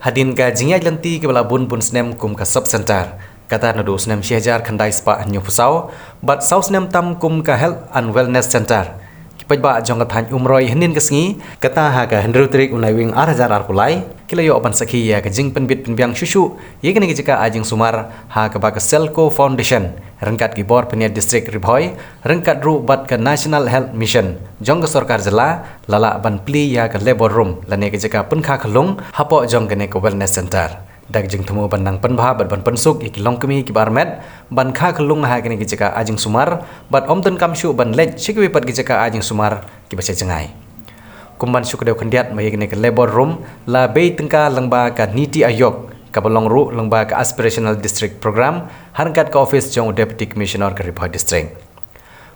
hadin ka jingyai lanti ke bala bun snem kum ka sub center kata nadu snem syajar khandai spa anyu pusau bat sau snem tam kum ka health and wellness center Paidbah jong ka Thain Umroi henin ka sngi kata ha ka hendru trik unai wing 8000 ar kulai kilayo opan sakhi ya ka jing penbit penbiang susu ye kene jika ajing sumar ha ka ba ka Selco Foundation rengkat gi bor peniat distrik Bhoi rengkat ru bat ka National Health Mission jong ka sarkar jala lala ban Plie ya ka labor room lane ka jika Pynkha Khyllung hapo jong kene ka wellness center dak jing temu bandang Pynsuk ban Pynsuk iki longkemi ki barmet ban Kha Khyllung ha kene ki jika ajing sumar bat omten kamshu ban lej sikwi pat ki jika ajing sumar ki basa cengai kumban sukdeu khandiat mai kene ka labor room la bei tengka lengba ka niti ayok ka balong ru lengba ka aspirational district program harkat ka office jong deputy commissioner ka Bhoi district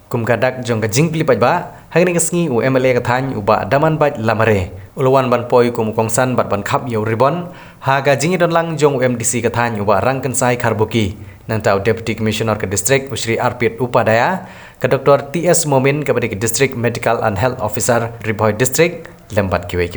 kum kadak jong ka jing pli Paidbah hagni ka sngi u MLA ka Thain uba daman baj lamare ulawan ban poi kum kongsan bat ban khap yo ribon ha ga jingi don lang jong MDC ka Thain uba rangkan sai kharbuki nantau deputy commissioner ka district usri arpit upadaya ka Dr. TS Momin ka badi district medical and health officer Bhoi district lembat kiwe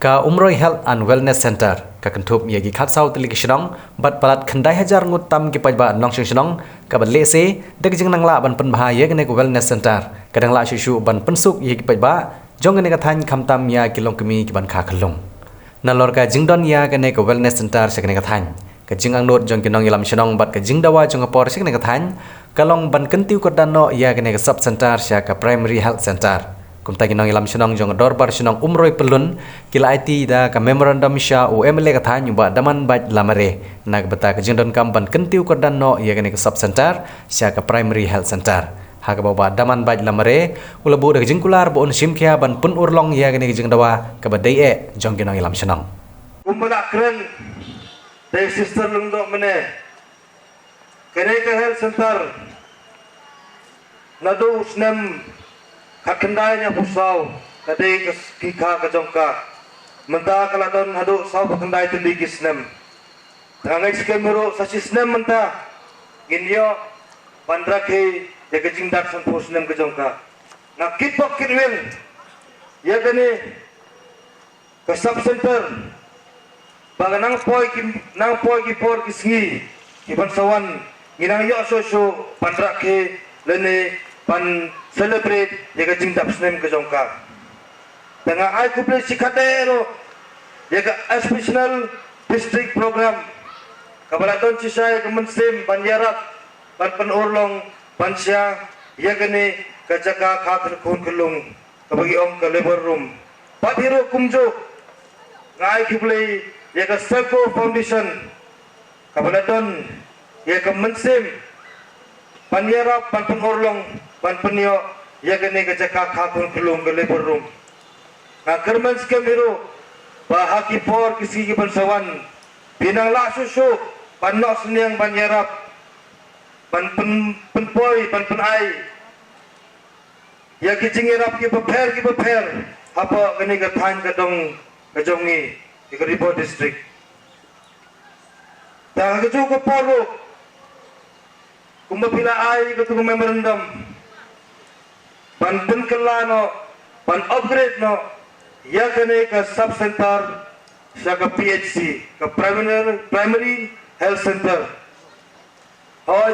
ka Umroi health and wellness center ka kentup yagi khatsau tili Shillong bat palat khandai hajar ngut tam ki Paidbah nong Shillong ka ban lese dek jing nangla ban pen bahaya kene ko wellness center kadang la susu ban Pynsuk yagi Paidbah jong kene ka Thain khamtam ya kilong kemi ki ban Kha Khyllung nalor ka jingdon ya kene ko wellness center se kene ka Thain ka jing angnot jong kinong ilam Shillong bat ka jing dawa jong por se kene ka Thain kalong ban kentiu ko danno ya kene ka sub center sya ka primary health center kumta kinong ilam Shillong jong dorbar Shillong Umroi pelun kila IT da ka memorandum sya u MLA ka Thain uba daman baj lamare nak beta ka jingdon kam ban kentiu ko danno ya kene ka sub center sya ka primary health center ha ka bawa daman baj lamare ulabu da jingkular bo on simkhya ban pun urlong ya kene ka jing dawa ka badai e jong kinong ilam Shillong kumbala kren de sister lungdo mene kene ka health center nadu snem kakendainya pusau kadai kika kajongka menta kaladon hadu sau kakendai tindigi snem tangai sikemero sasi snem menta ginyo pandrakhe jaga jingdak sanpo snem kajongka na kitbok kitwin ya gani ke sub center baga nangpoh ki por kisngi iban sawan ginang yo so pandrakhe lene pan celebrate jaga jingdap snem ke jongka tengah ai kuple sikadero jaga aspirational district program kabalaton cisai kemensim banjarat ban penurlong bansya yagane ke Jaka Khyllung kabagi ong ke labor room patiro kumjo ngai kuple jaga Selco Foundation kabalaton jaga kemensim banjarat ban penurlong ban penyo ya gane ka Jaka Khyllung ke labor room na kerman skem hero bahaki por kisi ki bansawan binang la susu panno seniang banyarap ban penpoi ban penai ya ki jingirap ki beper apa gane ka Thain ka dong ka jongi ke Bhoi district ta ka ju ko poro kumapila ai ka tu memorandum pan kelano pan upgrade no ya kene ka sub center sa ka PHC ka primary health center hoy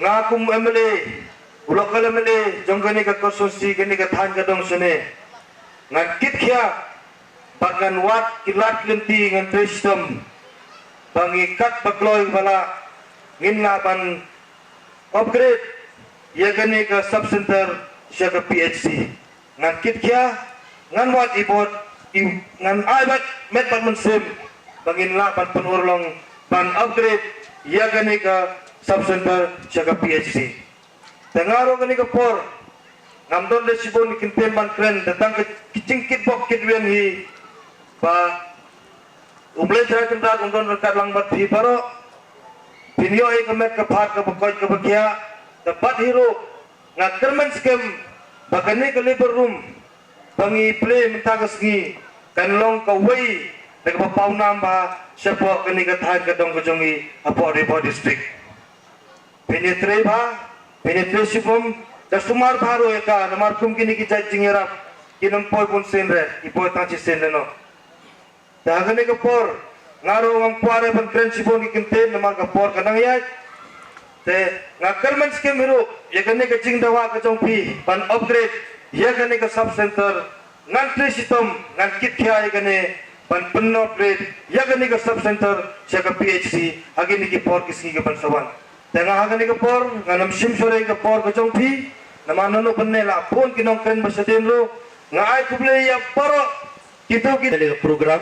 ngakum MLA ulokal MLA jong kene ka konstitusi kene ka Thain ka dong sene ngakit kya bagan wat kilat lenti ngan system bangikat bakloy bala ngin nga ban upgrade ya kene ka sub center siya ka PHC ngan kit kya ngan wat ibot ngan aibat met pan mensim bangin la pan penurlong pan upgrade ya kene ka sub center siya ka PHC tengaro kene ka por ngamdon de sibon kintem ban kren datang ke kicingkit bok kitwen hi ba umle tra kendrat undon rekat lang bat hi paro pinyo e kemet ka phat ka bakoy ka bakya dapat hero ngakerman skem bakane ka labor room bangi play mentagasngi kanlong ka way nagpapaw namba siya po kani ka Thain ka dong kajongi apo Bhoi district penetrasyon da sumar bharo eka namar kum kini ki jai jingirap kinam poi pun senre ipoi tanchi senre no Dagani kapor ngaro ang puare ban prinsipon ikinten namar kapor kanang yat. Te ngakarman skem hero yakani ka jing dawa ka jongpi ban upgrade yakani ka sub center ngan system ngan kit kya yakani ban upgrade yakani ka sub center siya PHC agini ki por kiski ka ban sawan. Tengah agani ka por nganam sim sore ka por ka jongpi namanono banne la phun kinong kan basadin ro ngai kuble ya paro kita program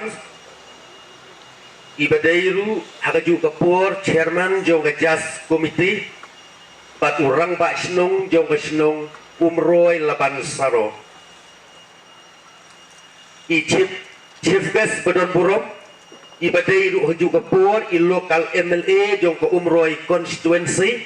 ibadairu hagaju kapor chairman jong jas committee bat urang ba snong jong snong umroi laban saro chief guest badon burom ibadairu haju kapor i local MLA jong ke umroi constituency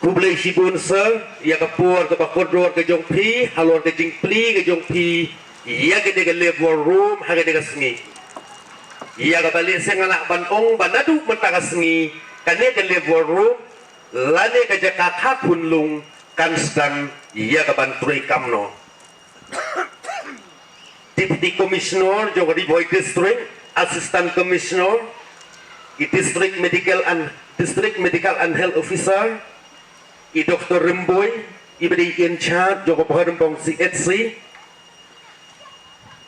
kublai sibun se ya kapor ke bakodor ke jong pi halor ke jing pli ke jong pi ya ke de level room ha ke de sngi ya ka balik sengala banong banadu mentaka sngi kane ke level room lane ke Jaka Khyllung kan sedang ya ka bantrui kamno Deputy Commissioner jong di Bhoi district Assistant Commissioner District Medical and Health Officer Dr. Umroi beri in charge jong Nongpoh CHC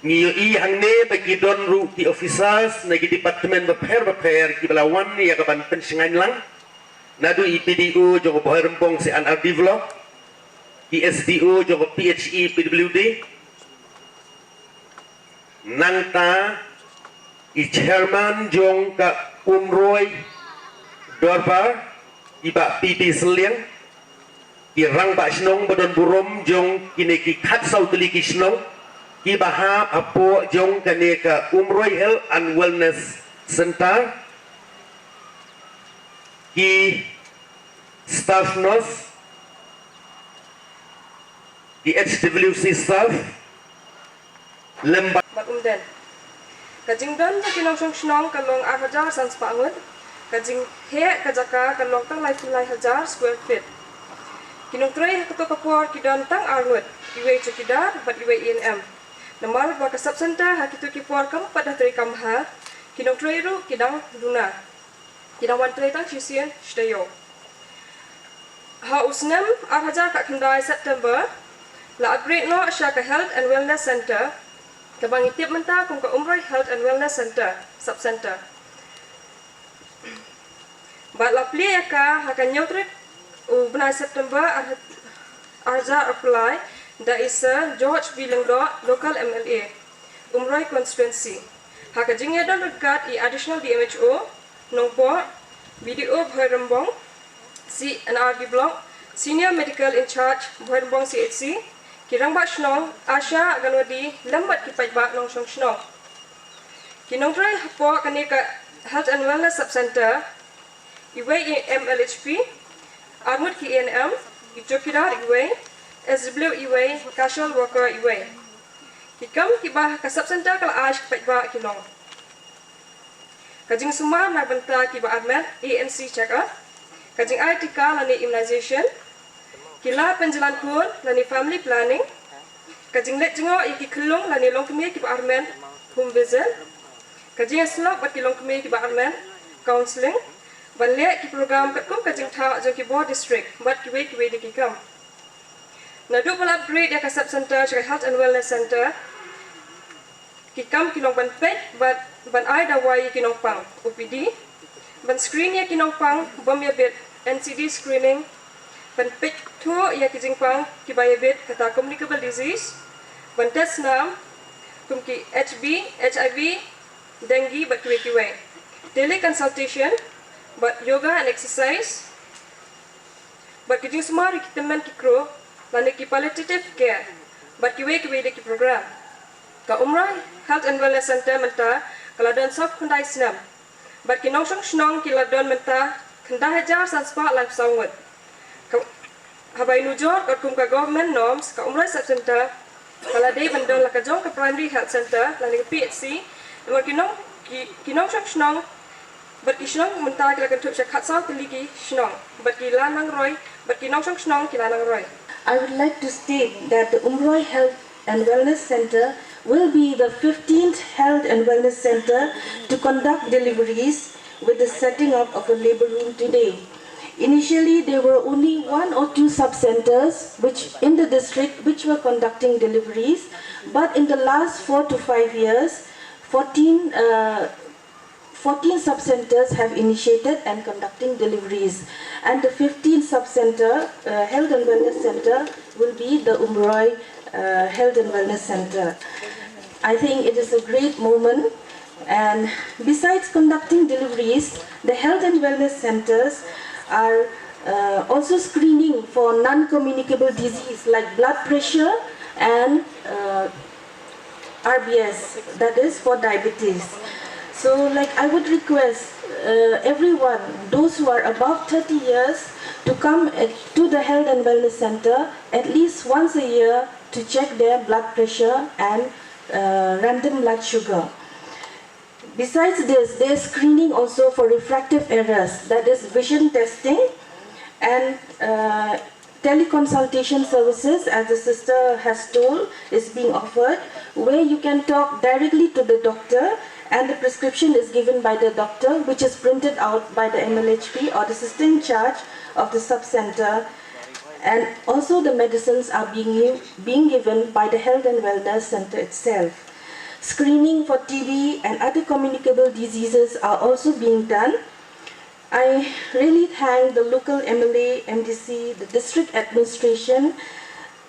ngiyo hang ne bagi don ru ki officers nagi department beper ki belawan ya kaban pensingan lang nadu IPDO jong Nongpoh si anar develop SDO jong PHE PWD nangta chairman jong ka Umroi dorba iba PT Shillong irang ba snong badon burom jong kini ki khat sau teli ki snong ki bahap apo jong kane ka Umroi Health and Wellness Center ki staff nurse di HWC staff lemba Matumden kajing don ka kinong snong kalong 8,000 sans paangot kajing he ka Jaka kalong tang lai 1,000 square feet kinong tray ka to kapor ki don tang arngot iwe chukidar bat iwe INM namar ba ka sub center ha kitu ki por kam pada tray kam ha kinong tray ru kidang duna kidang wan tray tang chisian steyo ha usnam 8,000 ka khandai September la upgrade no Shaka Health and Wellness Center kabang itip menta kum ka Umroi Health and Wellness Center sub center ba la Plie ka ha kan nyotrik benai September arza apply da isa George Bilangdo local MLA Umroi constituency ha ka jingya don regat I additional DMHO Nongpoh BDO Bhoi CNRD block senior medical in charge Bhoi CHC kirang ba snong asya ganwadi lambat ki Paidbah nong snong kinong try hapo kani ka health and wellness sub center iwe MLHP armut ki INM itokidar iwe SW iwe casual worker iwe kikam kibah ka sub center kala ash Paidbah kinong kajing sumar na banta ki ba admin ANC check up kajing IT ka lani immunization kila penjalan kun lani family planning kajing let jengo iki Khyllung lani longkemi ki ba admin home visit kajing slok bat ki longkemi ki ba admin counseling banle ki program katkum kajing tha jo ki Bhoi district bat ki we de ki kam nadu pala upgrade ya ka sub center Shaka Health and Wellness Center ki kam ki long ban pet bat ban ai da wai ki nong pang OPD ban screen ya ki nong pang bom ya bed NCD screening ban pet tu ya ki jing pang ki ba ya bed kata communicable disease ban test nam kum ki HB HIV dengue bat ki we daily consultation but yoga and exercise but ki jing smart ki teman ki kro lani ki palliative care but ki we de ki program ka Umroi Health and Wellness Center menta kaladon soft kundai snam but ki nong snong ki ladon menta khandai hajar sanspa life songwat habai nujor kat kum ka government norms ka Umroi sub center kala dei bandon la ka jong ka primary health center lani ka PHC nomor ki nong snong but ki snong menta ki la kan thup khat saw tiligi snong but ki lanang roi but ki nong snong ki lanang roi I would like to state that the Umroi Health and Wellness Center will be the 15th Health and Wellness Center to conduct deliveries with the setting up of a labor room today. Initially, there were only 1 or 2 sub-centers in the district which were conducting deliveries, but in the last 4 to 5 years, 14 sub-centers have initiated and conducting deliveries. And the 15th sub-center, Health and Wellness Center, will be the Umroi Health and Wellness Center. I think it is a great moment. And besides conducting deliveries, the Health and Wellness Centers are also screening for non-communicable disease like blood pressure and RBS, that is for diabetes. So I would request everyone, those who are above 30 years, to come to the Health and Wellness Center at least once a year to check their blood pressure and random blood sugar. Besides this, there is screening also for refractive errors, that is vision testing, and teleconsultation services, as the sister has told, is being offered, where you can talk directly to the doctor and the prescription is given by the doctor, which is printed out by the MLHP or the sister in charge of the sub-center. And also the medicines are being given by the Health and Wellness Center itself. Screening for TB and other communicable diseases are also being done. I really thank the local MLA, MDC, the district administration,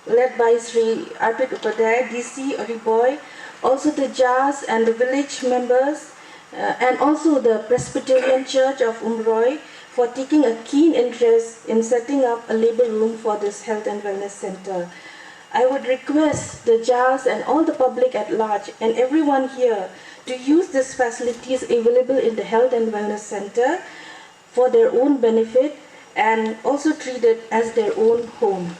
led by Sri Arpit Upadhyay, DC Bhoi, also the JAS and the village members, and also the Presbyterian Church of Umroi for taking a keen interest in setting up a labor room for this Health and Wellness Center. I would request the JAS and all the public at large and everyone here to use these facilities available in the Health and Wellness Center for their own benefit and also treat it as their own home.